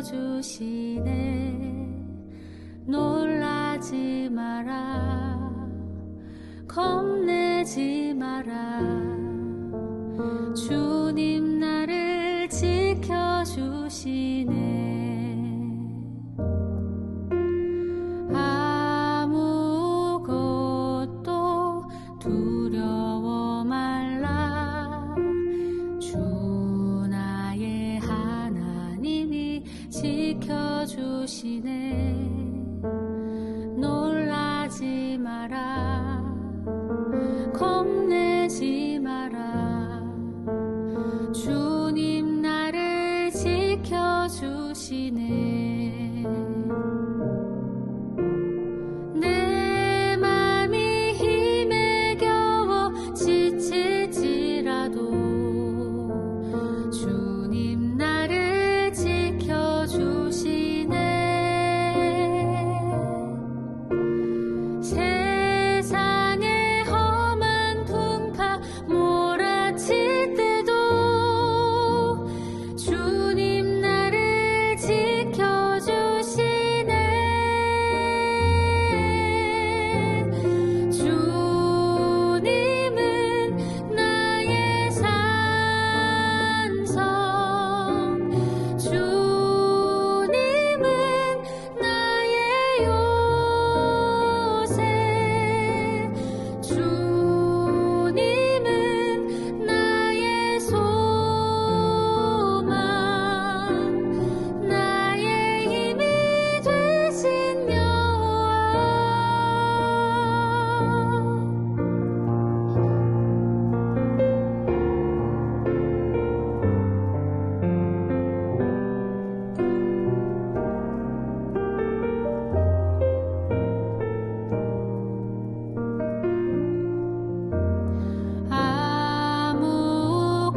지켜주시네. 놀라지 마라, 겁내지 마라. 주님 나를 지켜주시네. 아무것도 두려워 말라. 주 나의 하나님이 지켜주시네. 놀라지 마라, 겁내지 마라. 주님 나를 지켜주시네. 내 맘이 힘에 겨워 지칠지라도 주님 나를 지켜주시네. 세상의 험한 풍파 몰아칠 때도 주님 나를 지켜주시네. 주님은 나의 산성, 주님은 나의 요새, 주님은 나의 소망, 나의 힘이 되신 여호와.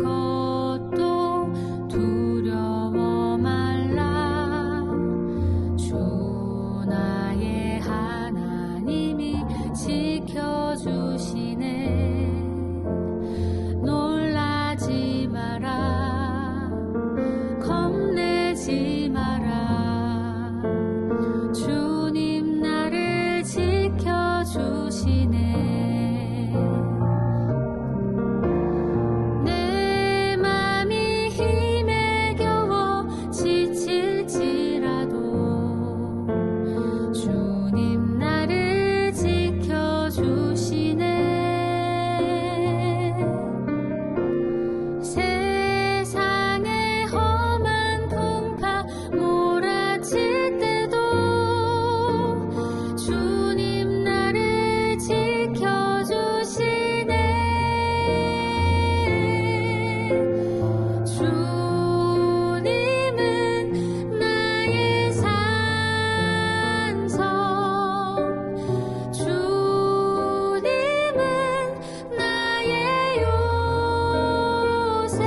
아무것도 두려워 말라. 주 나의 하나님이 지켜주시네. 놀라지 마라, 겁내지 마라. 주님 나를 지켜주시네. 내 맘이 힘에 겨워 지칠지라도 주님 나를 지켜주시네. 세상의 험한 풍파 몰아칠 때도 주님 나를 지켜주시네. 주님은 나의 산성, 주님은 나의 요새,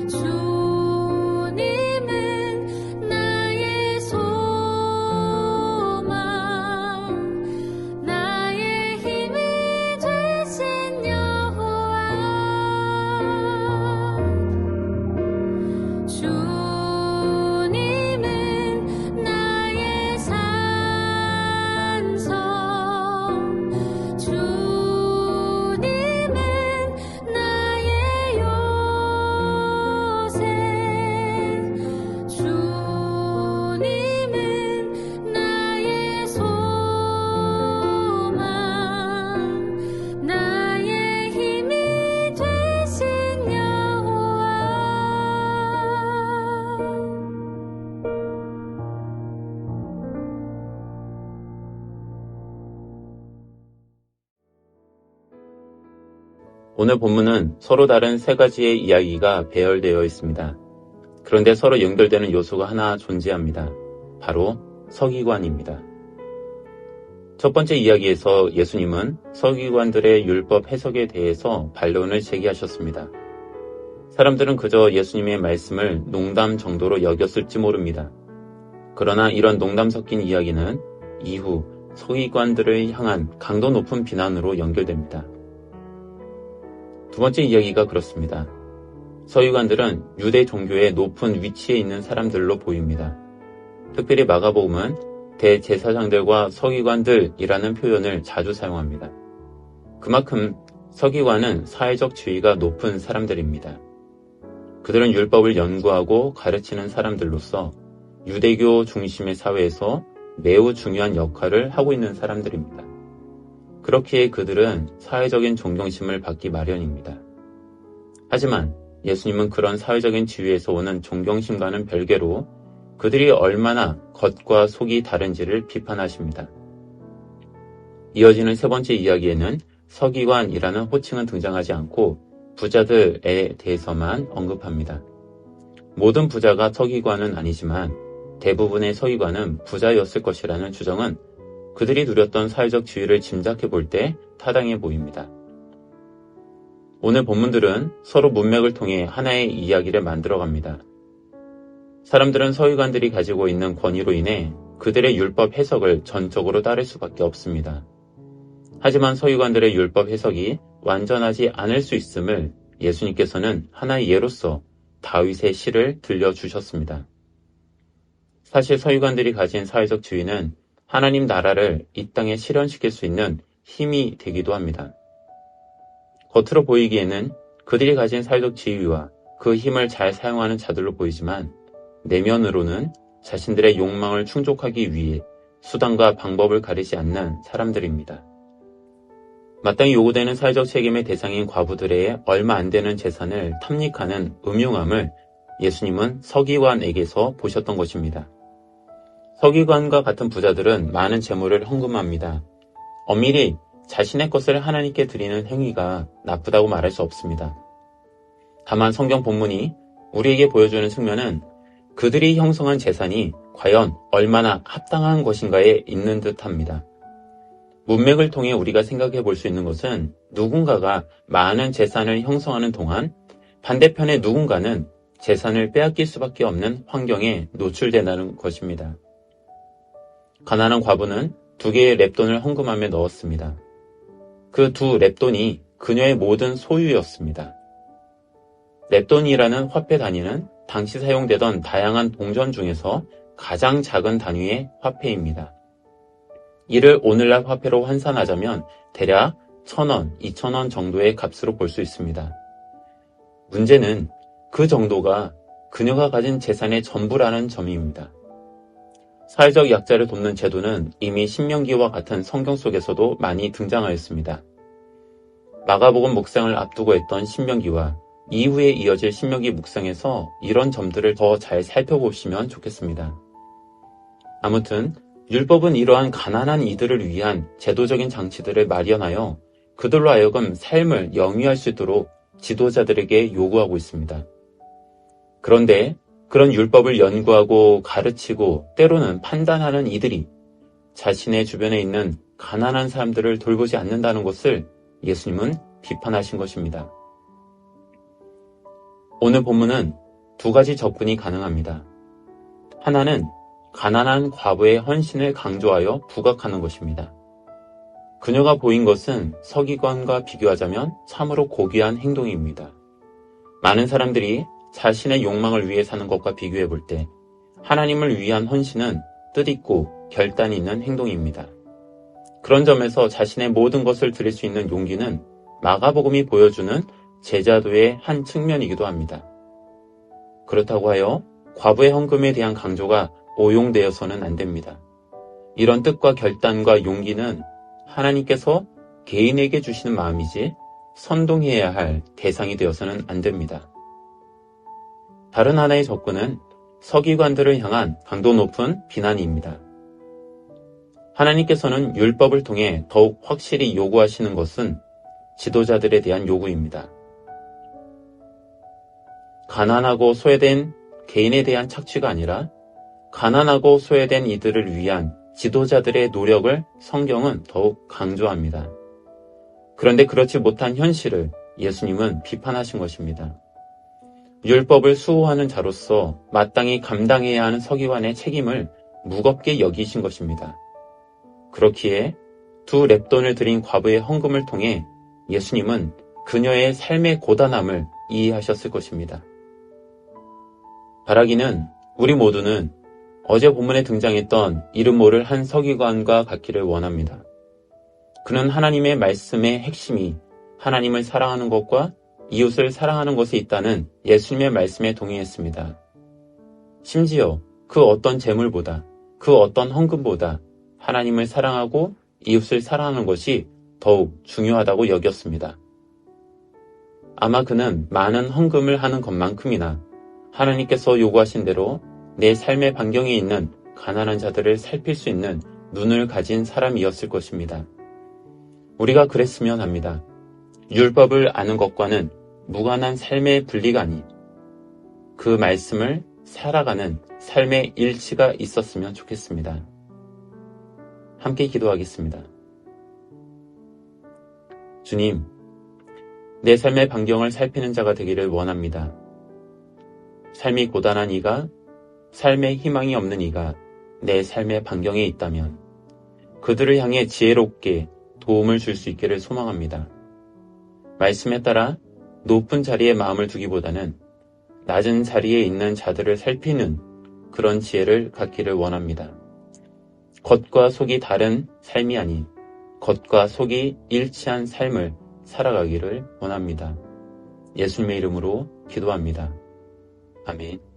주님은 나의 소망, 나의 힘이 되신 여호와. 주님은 나의 산성, 주님은 나의 요새, 주님은 나의 소망, 나의 힘이 되신 여호와. 오늘 본문은 서로 다른 세 가지의 이야기가 배열되어 있습니다. 그런데 서로 연결되는 요소가 하나 존재합니다. 바로 서기관입니다. 첫 번째 이야기에서 예수님은 서기관들의 율법 해석에 대해서 반론을 제기하셨습니다. 사람들은 그저 예수님의 말씀을 농담 정도로 여겼을지 모릅니다. 그러나 이런 농담 섞인 이야기는 이후 서기관들을 향한 강도 높은 비난으로 연결됩니다. 두 번째 이야기가 그렇습니다. 서기관들은 유대 종교의 높은 위치에 있는 사람들로 보입니다. 특별히 마가복음은 대제사장들과 서기관들이라는 표현을 자주 사용합니다. 그만큼 서기관은 사회적 지위가 높은 사람들입니다. 그들은 율법을 연구하고 가르치는 사람들로서 유대교 중심의 사회에서 매우 중요한 역할을 하고 있는 사람들입니다. 그렇기에 그들은 사회적인 존경심을 받기 마련입니다. 하지만 예수님은 그런 사회적인 지위에서 오는 존경심과는 별개로 그들이 얼마나 겉과 속이 다른지를 비판하십니다. 이어지는 세 번째 이야기에는 서기관이라는 호칭은 등장하지 않고 부자들에 대해서만 언급합니다. 모든 부자가 서기관은 아니지만 대부분의 서기관은 부자였을 것이라는 주장은 그들이 누렸던 사회적 지위를 짐작해 볼 때 타당해 보입니다. 오늘 본문들은 서로 문맥을 통해 하나의 이야기를 만들어갑니다. 사람들은 서기관들이 가지고 있는 권위로 인해 그들의 율법 해석을 전적으로 따를 수밖에 없습니다. 하지만 서기관들의 율법 해석이 완전하지 않을 수 있음을 예수님께서는 하나의 예로서 다윗의 시를 들려주셨습니다. 사실 서기관들이 가진 사회적 지위는 하나님 나라를 이 땅에 실현시킬 수 있는 힘이 되기도 합니다. 겉으로 보이기에는 그들이 가진 사회적 지위와 그 힘을 잘 사용하는 자들로 보이지만 내면으로는 자신들의 욕망을 충족하기 위해 수단과 방법을 가리지 않는 사람들입니다. 마땅히 요구되는 사회적 책임의 대상인 과부들의 얼마 안 되는 재산을 탐닉하는 음흉함을 예수님은 서기관에게서 보셨던 것입니다. 서기관과 같은 부자들은 많은 재물을 헌금합니다. 엄밀히 자신의 것을 하나님께 드리는 행위가 나쁘다고 말할 수 없습니다. 다만 성경 본문이 우리에게 보여주는 측면은 그들이 형성한 재산이 과연 얼마나 합당한 것인가에 있는 듯합니다. 문맥을 통해 우리가 생각해 볼 수 있는 것은 누군가가 많은 재산을 형성하는 동안 반대편의 누군가는 재산을 빼앗길 수밖에 없는 환경에 노출된다는 것입니다. 가난한 과부는 2개의 렙돈을 헌금함에 넣었습니다. 그 2 렙돈이 그녀의 모든 소유였습니다. 렙돈이라는 화폐 단위는 당시 사용되던 다양한 동전 중에서 가장 작은 단위의 화폐입니다. 이를 오늘날 화폐로 환산하자면 대략 1,000원, 2,000원 정도의 값으로 볼 수 있습니다. 문제는 그 정도가 그녀가 가진 재산의 전부라는 점입니다. 사회적 약자를 돕는 제도는 이미 신명기와 같은 성경 속에서도 많이 등장하였습니다. 마가복음 묵상을 앞두고 했던 신명기와 이후에 이어질 신명기 묵상에서 이런 점들을 더 잘 살펴보시면 좋겠습니다. 아무튼 율법은 이러한 가난한 이들을 위한 제도적인 장치들을 마련하여 그들로 하여금 삶을 영위할 수 있도록 지도자들에게 요구하고 있습니다. 그런데 그런 율법을 연구하고 가르치고 때로는 판단하는 이들이 자신의 주변에 있는 가난한 사람들을 돌보지 않는다는 것을 예수님은 비판하신 것입니다. 오늘 본문은 2가지 접근이 가능합니다. 하나는 가난한 과부의 헌신을 강조하여 부각하는 것입니다. 그녀가 보인 것은 서기관과 비교하자면 참으로 고귀한 행동입니다. 많은 사람들이 자신의 욕망을 위해 사는 것과 비교해 볼 때 하나님을 위한 헌신은 뜻있고 결단이 있는 행동입니다. 그런 점에서 자신의 모든 것을 드릴 수 있는 용기는 마가복음이 보여주는 제자도의 한 측면이기도 합니다. 그렇다고 하여 과부의 헌금에 대한 강조가 오용되어서는 안 됩니다. 이런 뜻과 결단과 용기는 하나님께서 개인에게 주시는 마음이지 선동해야 할 대상이 되어서는 안 됩니다. 다른 하나의 접근은 서기관들을 향한 강도 높은 비난입니다. 하나님께서는 율법을 통해 더욱 확실히 요구하시는 것은 지도자들에 대한 요구입니다. 가난하고 소외된 개인에 대한 착취가 아니라 가난하고 소외된 이들을 위한 지도자들의 노력을 성경은 더욱 강조합니다. 그런데 그렇지 못한 현실을 예수님은 비판하신 것입니다. 율법을 수호하는 자로서 마땅히 감당해야 하는 서기관의 책임을 무겁게 여기신 것입니다. 그렇기에 2 렙돈을 드린 과부의 헌금을 통해 예수님은 그녀의 삶의 고단함을 이해하셨을 것입니다. 바라기는 우리 모두는 어제 본문에 등장했던 이름 모를 한 서기관과 같기를 원합니다. 그는 하나님의 말씀의 핵심이 하나님을 사랑하는 것과 이웃을 사랑하는 것에 있다는 예수님의 말씀에 동의했습니다. 심지어 그 어떤 재물보다, 그 어떤 헌금보다 하나님을 사랑하고 이웃을 사랑하는 것이 더욱 중요하다고 여겼습니다. 아마 그는 많은 헌금을 하는 것만큼이나 하나님께서 요구하신 대로 내 삶의 반경에 있는 가난한 자들을 살필 수 있는 눈을 가진 사람이었을 것입니다. 우리가 그랬으면 합니다. 율법을 아는 것과는 무관한 삶의 분리가 아닌 그 말씀을 살아가는 삶의 일치가 있었으면 좋겠습니다. 함께 기도하겠습니다. 주님, 내 삶의 반경을 살피는 자가 되기를 원합니다. 삶이 고단한 이가, 삶의 희망이 없는 이가 내 삶의 반경에 있다면 그들을 향해 지혜롭게 도움을 줄 수 있기를 소망합니다. 말씀에 따라 높은 자리에 마음을 두기보다는 낮은 자리에 있는 자들을 살피는 그런 지혜를 갖기를 원합니다. 겉과 속이 다른 삶이 아닌 겉과 속이 일치한 삶을 살아가기를 원합니다. 예수님의 이름으로 기도합니다. 아멘.